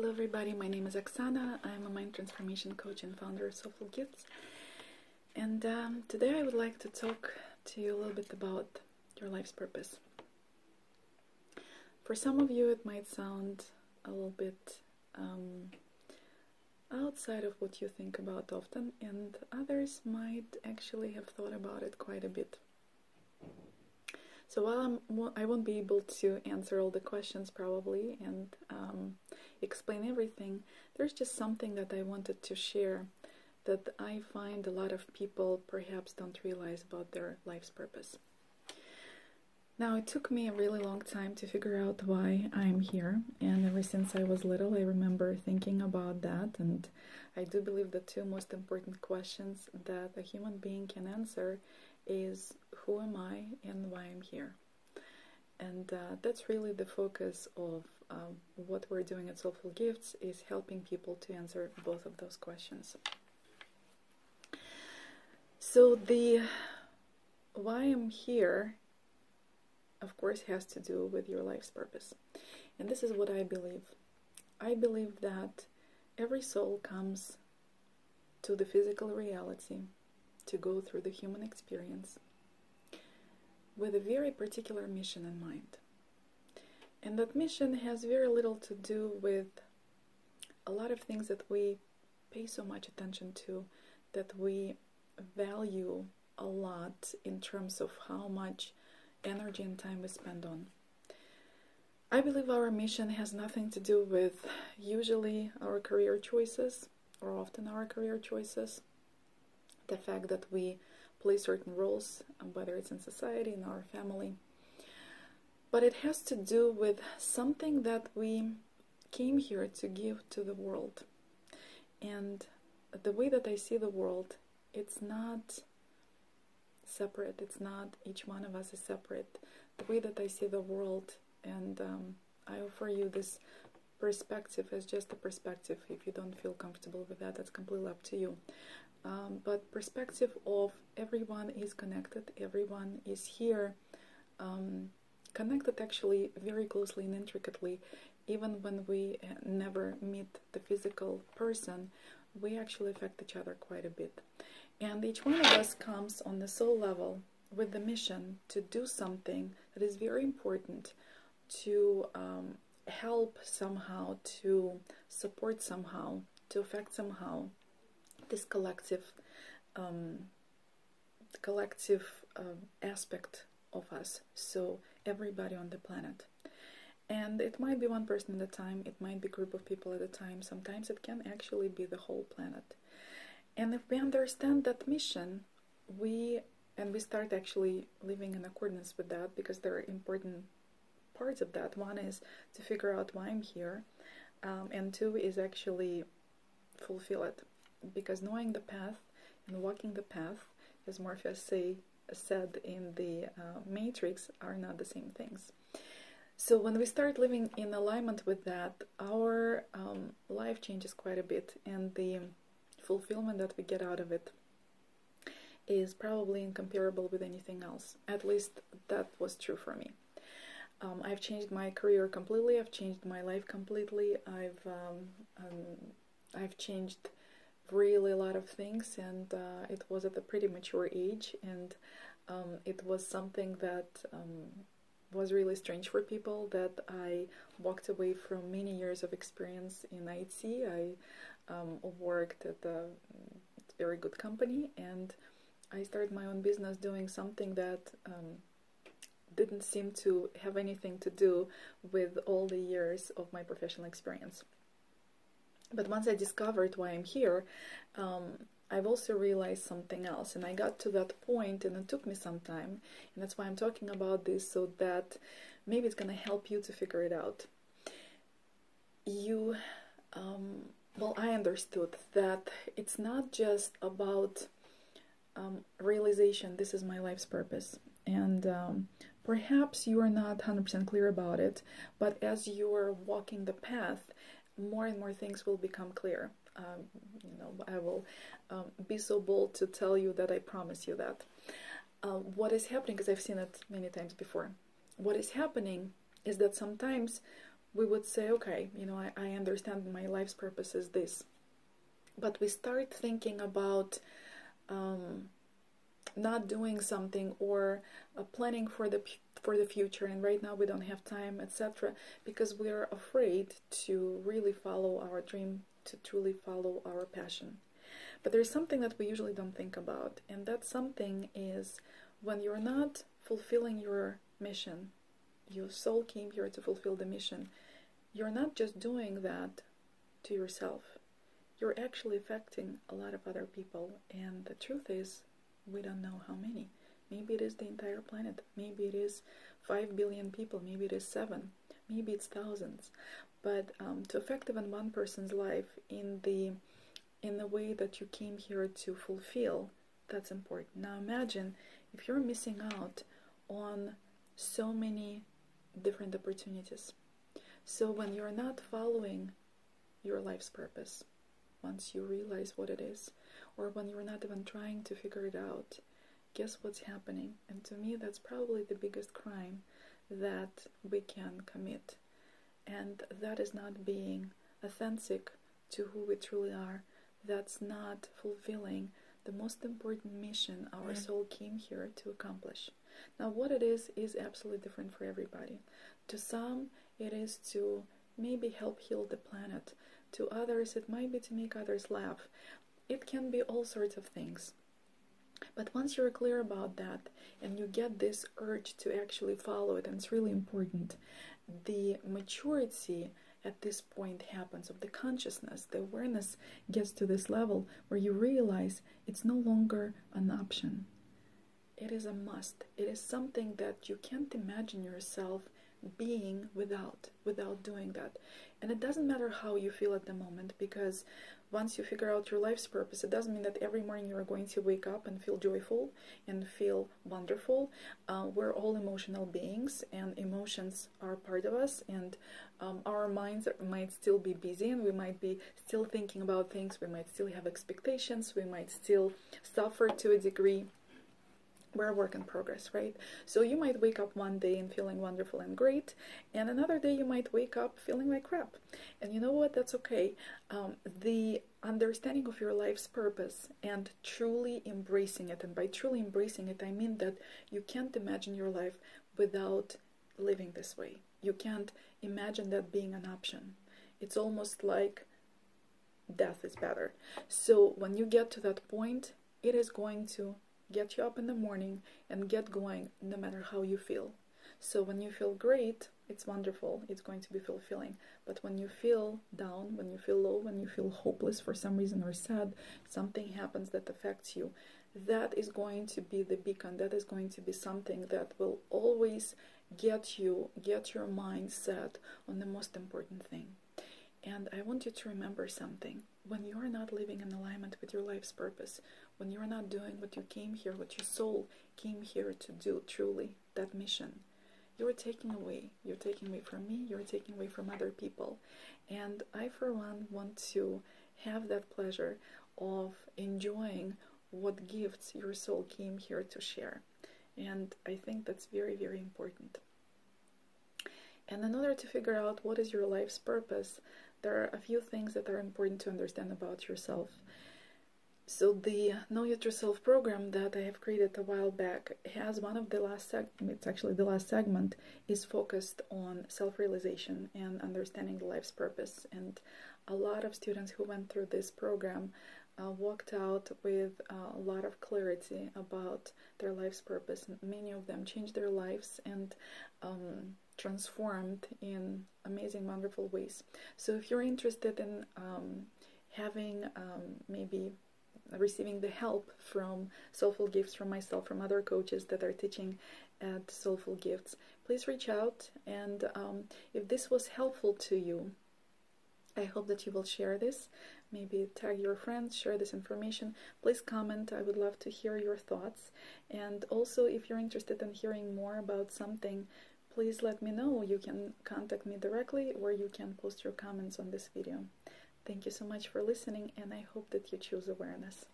Hello everybody, my name is Oksana. I'm a mind transformation coach and founder of Soulful Gifts. And today I would like to talk to you a little bit about your life's purpose. For some of you it might sound a little bit outside of what you think about often, and others might actually have thought about it quite a bit. So while I won't be able to answer all the questions probably and explain everything, there's just something that I wanted to share that I find a lot of people perhaps don't realize about their life's purpose. Now, it took me a really long time to figure out why I'm here, and ever since I was little I remember thinking about that, and I do believe the two most important questions that a human being can answer is who am I and why I'm here. And that's really the focus of what we're doing at Soulful Gifts, is helping people to answer both of those questions. So the why I'm here, of course, has to do with your life's purpose. And this is what I believe. I believe that every soul comes to the physical reality to go through the human experience with a very particular mission in mind. And that mission has very little to do with a lot of things that we pay so much attention to, that we value a lot in terms of how much energy and time we spend on. I believe our mission has nothing to do with usually our career choices, or often our career choices, the fact that we play certain roles, whether it's in society, in our family. But it has to do with something that we came here to give to the world. And the way that I see the world, it's not separate. It's not each one of us is separate. The way that I see the world, and I offer you this perspective as just a perspective. If you don't feel comfortable with that, that's completely up to you. But perspective of everyone is connected, everyone is here, connected actually very closely and intricately. Even when we never meet the physical person, we actually affect each other quite a bit. And each one of us comes on the soul level with the mission to do something that is very important, to help somehow, to support somehow, to affect somehow this collective aspect of us, so everybody on the planet. And it might be one person at a time, it might be a group of people at a time, sometimes it can actually be the whole planet. And if we understand that mission, we start actually living in accordance with that, because there are important parts of that. One is to figure out why I'm here, and two is actually fulfill it. Because knowing the path and walking the path, as Morpheus said in the Matrix, are not the same things. So when we start living in alignment with that, our life changes quite a bit, and the fulfillment that we get out of it is probably incomparable with anything else. At least that was true for me. I've changed my career completely. I've changed my life completely. I've changed really a lot of things, and it was at a pretty mature age, and it was something that was really strange for people, that I walked away from many years of experience in IT. I worked at a very good company, and I started my own business doing something that didn't seem to have anything to do with all the years of my professional experience. But once I discovered why I'm here, I've also realized something else, and I got to that point, and it took me some time, and that's why I'm talking about this, so that maybe it's going to help you to figure it out. Well, I understood that it's not just about realization, this is my life's purpose, and perhaps you are not 100% clear about it, but as you are walking the path, more and more things will become clear. I will be so bold to tell you that I promise you that. What is happening, because I've seen it many times before, what is happening is that sometimes we would say, okay, I understand my life's purpose is this. But we start thinking about not doing something, or planning for the future, and right now we don't have time, etc., because we are afraid to really follow our dream, to truly follow our passion. But there's something that we usually don't think about, and that something is when you're not fulfilling your mission. Your soul came here to fulfill the mission. You're not just doing that to yourself. You're actually affecting a lot of other people, and the truth is, we don't know how many. Maybe it is the entire planet. Maybe it is 5 billion people. Maybe it is 7. Maybe it's thousands. But to affect even one person's life in the way that you came here to fulfill, that's important. Now imagine if you're missing out on so many different opportunities. So when you're not following your life's purpose, once you realize what it is, or when you're not even trying to figure it out, guess what's happening? And to me, that's probably the biggest crime that we can commit. And that is not being authentic to who we truly are. That's not fulfilling the most important mission our soul came here to accomplish. Now, what it is absolutely different for everybody. To some, it is to maybe help heal the planet. To others, it might be to make others laugh. It can be all sorts of things. But once you're clear about that, and you get this urge to actually follow it, and it's really important, the maturity at this point happens of the consciousness. The awareness gets to this level where you realize it's no longer an option. It is a must. It is something that you can't imagine yourself being without doing that. And it doesn't matter how you feel at the moment, because once you figure out your life's purpose, it doesn't mean that every morning you're going to wake up and feel joyful and feel wonderful. We're all emotional beings, and emotions are part of us, and our minds might still be busy, and we might be still thinking about things, we might still have expectations, we might still suffer to a degree. We're a work in progress, right? So you might wake up one day and feeling wonderful and great, and another day you might wake up feeling like crap. And you know what? That's okay. The understanding of your life's purpose and truly embracing it, and by truly embracing it, I mean that you can't imagine your life without living this way. You can't imagine that being an option. It's almost like death is better. So when you get to that point, it is going to get you up in the morning and get going no matter how you feel. So when you feel great, it's wonderful, it's going to be fulfilling. But when you feel down, when you feel low, when you feel hopeless for some reason, or sad, something happens that affects you, that is going to be the beacon. That is going to be something that will always get your mind set on the most important thing. And I want you to remember something. When you are not living in alignment with your life's purpose, when you are not doing what you came here, what your soul came here to do, truly, that mission, you're taking away. You're taking away from me, you're taking away from other people. And I, for one, want to have that pleasure of enjoying what gifts your soul came here to share. And I think that's very, very important. And in order to figure out what is your life's purpose, there are a few things that are important to understand about yourself. So the Know It Yourself program that I have created a while back has one of the last it's actually the last segment, is focused on self-realization and understanding the life's purpose. And a lot of students who went through this program walked out with a lot of clarity about their life's purpose. Many of them changed their lives and transformed in amazing, wonderful ways. So if you're interested in having maybe receiving the help from Soulful Gifts, from myself, from other coaches that are teaching at Soulful Gifts, please reach out. And if this was helpful to you, I hope that you will share this. Maybe tag your friends, share this information. Please comment. I would love to hear your thoughts. And also, if you're interested in hearing more about something, please let me know. You can contact me directly, or you can post your comments on this video. Thank you so much for listening, and I hope that you choose awareness.